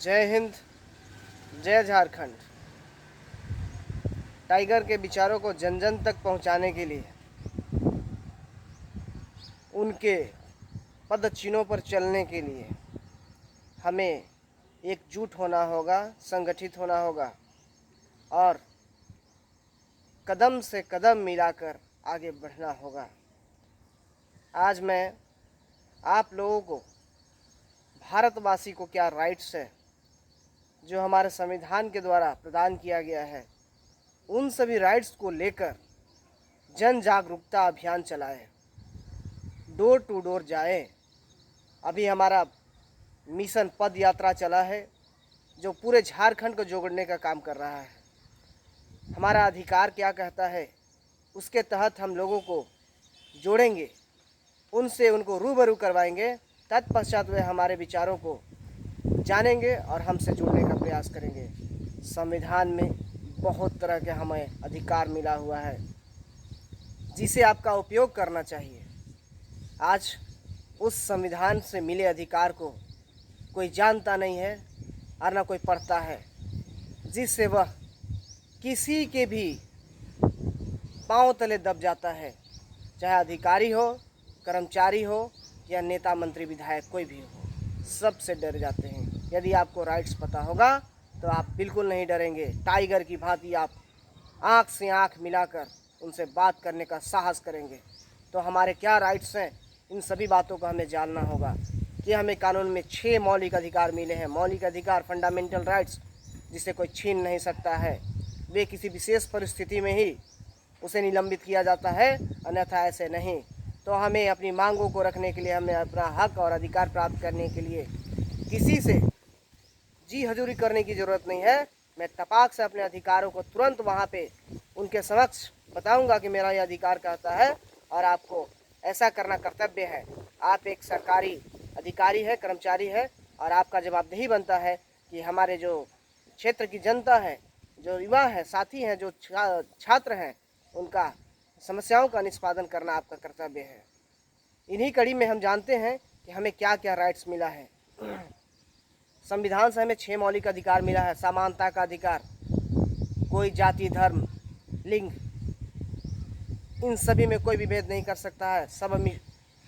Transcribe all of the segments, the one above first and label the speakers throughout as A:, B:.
A: जय हिंद, जय झारखंड। टाइगर के विचारों को जन जन तक पहुंचाने के लिए, उनके पदचिन्हों पर चलने के लिए हमें एकजुट होना होगा, संगठित होना होगा और कदम से कदम मिलाकर आगे बढ़ना होगा। आज मैं आप लोगों को, भारतवासी को क्या राइट्स है जो हमारे संविधान के द्वारा प्रदान किया गया है, उन सभी राइट्स को लेकर जन जागरूकता अभियान चलाएं, डोर टू डोर जाएं। अभी हमारा मिशन पद यात्रा चला है जो पूरे झारखंड को जोड़ने का काम कर रहा है। हमारा अधिकार क्या कहता है, उसके तहत हम लोगों को जोड़ेंगे, उनसे उनको रूबरू करवाएंगे। तत्पश्चात वे हमारे विचारों को जानेंगे और हमसे जुड़ने का प्रयास करेंगे। संविधान में बहुत तरह के हमें अधिकार मिला हुआ है जिसे आपका उपयोग करना चाहिए। आज उस संविधान से मिले अधिकार को कोई जानता नहीं है और ना कोई पढ़ता है, जिससे वह किसी के भी पांव तले दब जाता है, चाहे अधिकारी हो, कर्मचारी हो या नेता मंत्री विधायक कोई भी हो, सबसे डर जाते हैं। यदि आपको राइट्स पता होगा तो आप बिल्कुल नहीं डरेंगे। टाइगर की भांति आप आँख से आँख मिलाकर उनसे बात करने का साहस करेंगे। तो हमारे क्या राइट्स हैं, इन सभी बातों को हमें जानना होगा कि हमें कानून में 6 मौलिक अधिकार मिले हैं। मौलिक अधिकार, फंडामेंटल राइट्स, जिसे कोई छीन नहीं सकता है। वे किसी विशेष परिस्थिति में ही उसे निलंबित किया जाता है, अन्यथा ऐसे नहीं। तो हमें अपनी मांगों को रखने के लिए, हमें अपना हक और अधिकार प्राप्त करने के लिए किसी से जी हजूरी करने की ज़रूरत नहीं है। मैं तपाक से अपने अधिकारों को तुरंत वहाँ पे उनके समक्ष बताऊंगा कि मेरा यह अधिकार कहता है और आपको ऐसा करना कर्तव्य है। आप एक सरकारी अधिकारी है, कर्मचारी है और आपका जवाबदेही बनता है कि हमारे जो क्षेत्र की जनता है, जो युवा है, साथी हैं, जो छात्र हैं, उनका समस्याओं का निष्पादन करना आपका कर्तव्य है। इन्हीं कड़ी में हम जानते हैं कि हमें क्या क्या राइट्स मिला है। संविधान से हमें 6 मौलिक अधिकार मिला है। समानता का अधिकार, कोई जाति, धर्म, लिंग, इन सभी में कोई भी भेद नहीं कर सकता है।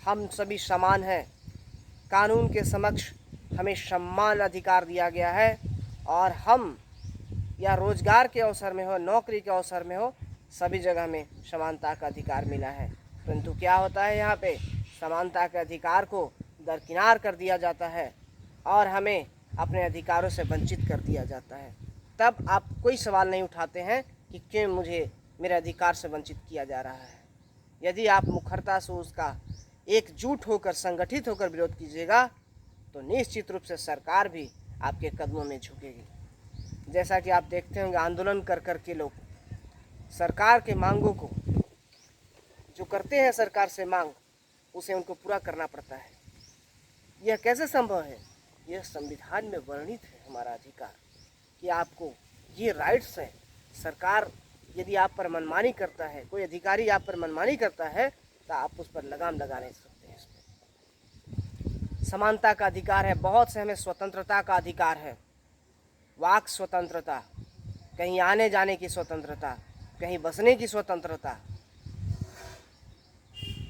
A: हम सभी समान हैं। कानून के समक्ष हमें समान अधिकार दिया गया है और हम या रोजगार के अवसर में हो, नौकरी के अवसर में हो, सभी जगह में समानता का अधिकार मिला है। परंतु क्या होता है, यहाँ पे समानता के अधिकार को दरकिनार कर दिया जाता है और हमें अपने अधिकारों से वंचित कर दिया जाता है। तब आप कोई सवाल नहीं उठाते हैं कि क्यों मुझे मेरे अधिकार से वंचित किया जा रहा है। यदि आप मुखरता से उसका एकजुट होकर, संगठित होकर विरोध कीजिएगा तो निश्चित रूप से सरकार भी आपके कदमों में झुकेगी। जैसा कि आप देखते होंगे, आंदोलन कर कर के लोग सरकार के मांगों को, जो करते हैं सरकार से मांग, उसे उनको पूरा करना पड़ता है। यह कैसे संभव है? यह संविधान में वर्णित है हमारा अधिकार कि आपको ये राइट्स हैं। सरकार यदि आप पर मनमानी करता है, कोई अधिकारी आप पर मनमानी करता है, तो आप उस पर लगाम लगा नहीं सकते हैं। इसमें समानता का अधिकार है। बहुत से हमें स्वतंत्रता का अधिकार है। वाक स्वतंत्रता, कहीं आने जाने की स्वतंत्रता, कहीं बसने की स्वतंत्रता,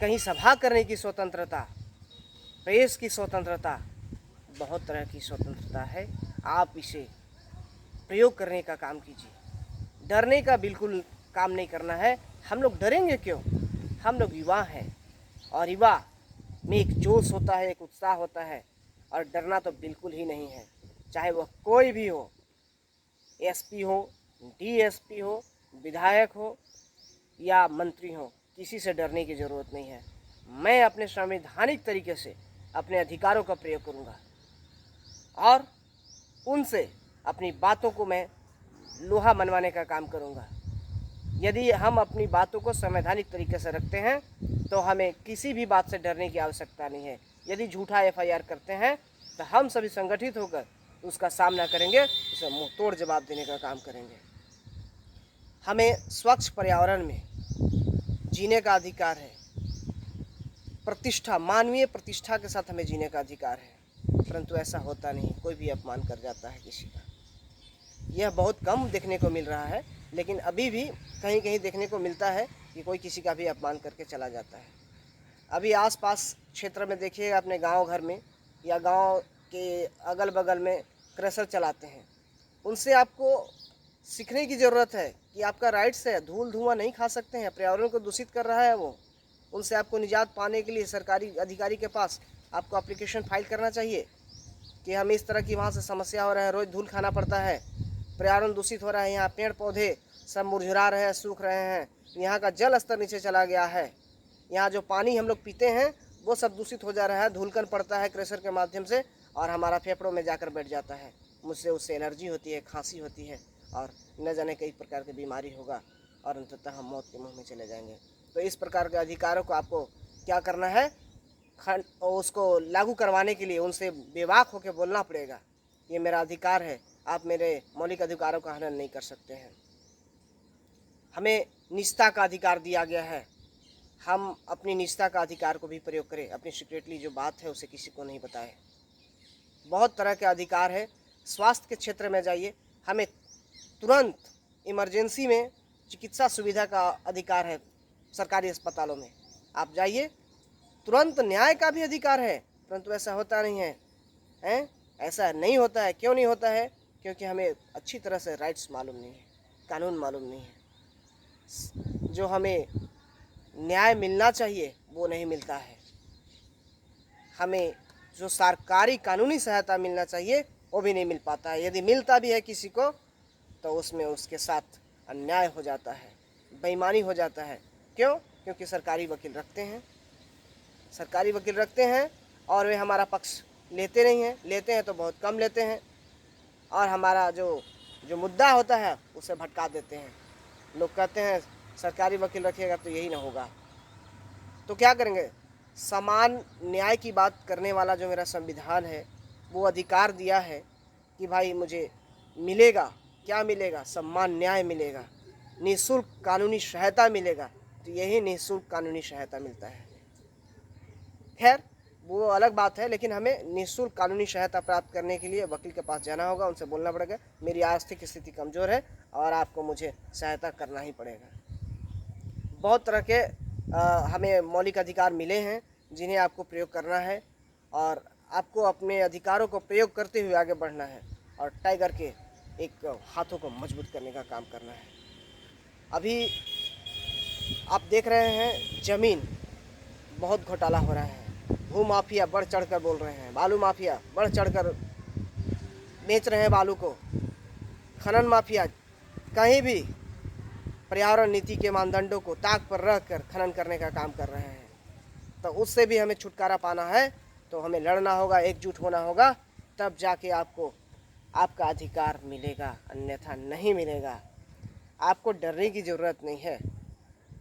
A: कहीं सभा करने की स्वतंत्रता, प्रेस की स्वतंत्रता, बहुत तरह की स्वतंत्रता है। आप इसे प्रयोग करने का काम कीजिए। डरने का बिल्कुल काम नहीं करना है। हम लोग डरेंगे क्यों? हम लोग युवा हैं और युवा में एक जोश होता है, एक उत्साह होता है और डरना तो बिल्कुल ही नहीं है। चाहे वह कोई भी हो, एसपी हो, डीएसपी हो, विधायक हो या मंत्री हो, किसी से डरने की ज़रूरत नहीं है। मैं अपने संवैधानिक तरीके से अपने अधिकारों का प्रयोग करूँगा और उनसे अपनी बातों को मैं लोहा मनवाने का काम करूँगा। यदि हम अपनी बातों को संवैधानिक तरीके से रखते हैं तो हमें किसी भी बात से डरने की आवश्यकता नहीं है। यदि झूठा एफआईआर करते हैं तो हम सभी संगठित होकर उसका सामना करेंगे, उसे मुंह तोड़ जवाब देने का काम करेंगे। हमें स्वच्छ पर्यावरण में जीने का अधिकार है। प्रतिष्ठा, मानवीय प्रतिष्ठा के साथ हमें जीने का अधिकार है। परंतु ऐसा होता नहीं, कोई भी अपमान कर जाता है किसी का। यह बहुत कम देखने को मिल रहा है, लेकिन अभी भी कहीं कहीं देखने को मिलता है कि कोई किसी का भी अपमान करके चला जाता है। अभी आसपास क्षेत्र में देखिएगा, अपने गांव घर में या गांव के अगल बगल में क्रशर चलाते हैं, उनसे आपको सीखने की ज़रूरत है कि आपका राइट्स है, धूल धुआं नहीं खा सकते हैं, पर्यावरण को दूषित कर रहा है वो। उनसे आपको निजात पाने के लिए सरकारी अधिकारी के पास आपको एप्लीकेशन फाइल करना चाहिए कि हमें इस तरह की वहाँ से समस्या हो रहा है, रोज़ धूल खाना पड़ता है, पर्यावरण दूषित हो रहा है, यहाँ पेड़ पौधे सब मुरझुरा रहे हैं, सूख रहे हैं, यहाँ का जल स्तर नीचे चला गया है, यहाँ जो पानी हम लोग पीते हैं वो सब दूषित हो जा रहा है, धूलकण पड़ता है क्रशर के माध्यम से और हमारा फेफड़ों में जाकर बैठ जाता है, मुझसे उससे एलर्जी होती है, खांसी होती है और न जाने कई प्रकार की बीमारी होगा और अंततः हम मौत के मुंह में चले जाएंगे। तो इस प्रकार के अधिकारों को आपको क्या करना है, उसको लागू करवाने के लिए उनसे बेबाक होकर बोलना पड़ेगा, ये मेरा अधिकार है, आप मेरे मौलिक अधिकारों का हनन नहीं कर सकते हैं। हमें निजता का अधिकार दिया गया है, हम अपनी निजता का अधिकार को भी प्रयोग करें, अपनी सीक्रेटली जो बात है उसे किसी को नहीं बताएं। बहुत तरह के अधिकार है। स्वास्थ्य के क्षेत्र में जाइए, हमें तुरंत इमरजेंसी में चिकित्सा सुविधा का अधिकार है। सरकारी अस्पतालों में आप जाइए, तुरंत न्याय का भी अधिकार है, परंतु ऐसा होता नहीं है, ऐसा नहीं होता है। क्यों नहीं होता है? क्योंकि हमें अच्छी तरह से राइट्स मालूम नहीं है, कानून मालूम नहीं है। जो हमें न्याय मिलना चाहिए वो नहीं मिलता है। हमें जो सरकारी कानूनी सहायता मिलना चाहिए वो भी नहीं मिल पाता है। यदि मिलता भी है किसी को तो उसमें उसके साथ अन्याय हो जाता है, बेईमानी हो जाता है। क्यों? क्योंकि सरकारी वकील रखते हैं और वे हमारा पक्ष लेते नहीं हैं, लेते हैं तो बहुत कम लेते हैं और हमारा जो मुद्दा होता है उसे भटका देते हैं। लोग कहते हैं सरकारी वकील रखिएगा तो यही ना होगा, तो क्या करेंगे? समान न्याय की बात करने वाला जो मेरा संविधान है वो अधिकार दिया है कि भाई मुझे मिलेगा, क्या मिलेगा? सम्मान, न्याय मिलेगा, निःशुल्क कानूनी सहायता मिलेगा। तो यही निःशुल्क कानूनी सहायता मिलता है। खैर वो अलग बात है, लेकिन हमें निःशुल्क कानूनी सहायता प्राप्त करने के लिए वकील के पास जाना होगा, उनसे बोलना पड़ेगा मेरी आर्थिक स्थिति कमज़ोर है और आपको मुझे सहायता करना ही पड़ेगा। बहुत तरह के हमें मौलिक अधिकार मिले हैं जिन्हें आपको प्रयोग करना है और आपको अपने अधिकारों को प्रयोग करते हुए आगे बढ़ना है और टाइगर के एक हाथों को मजबूत करने का काम करना है। अभी आप देख रहे हैं ज़मीन बहुत घोटाला हो रहा है, भू माफिया बढ़ चढ़ कर बोल रहे हैं, बालू माफिया बढ़ चढ़ कर बेच रहे हैं बालू को, खनन माफिया कहीं भी पर्यावरण नीति के मानदंडों को ताक पर रख कर खनन करने का काम कर रहे हैं। तो उससे भी हमें छुटकारा पाना है, तो हमें लड़ना होगा, एकजुट होना होगा, तब जाके आपको आपका अधिकार मिलेगा, अन्यथा नहीं मिलेगा। आपको डरने की ज़रूरत नहीं है,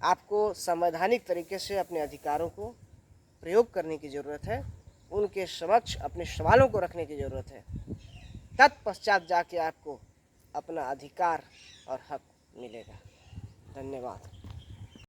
A: आपको संवैधानिक तरीके से अपने अधिकारों को प्रयोग करने की ज़रूरत है, उनके समक्ष अपने सवालों को रखने की ज़रूरत है। तत्पश्चात जाके आपको अपना अधिकार और हक मिलेगा। धन्यवाद।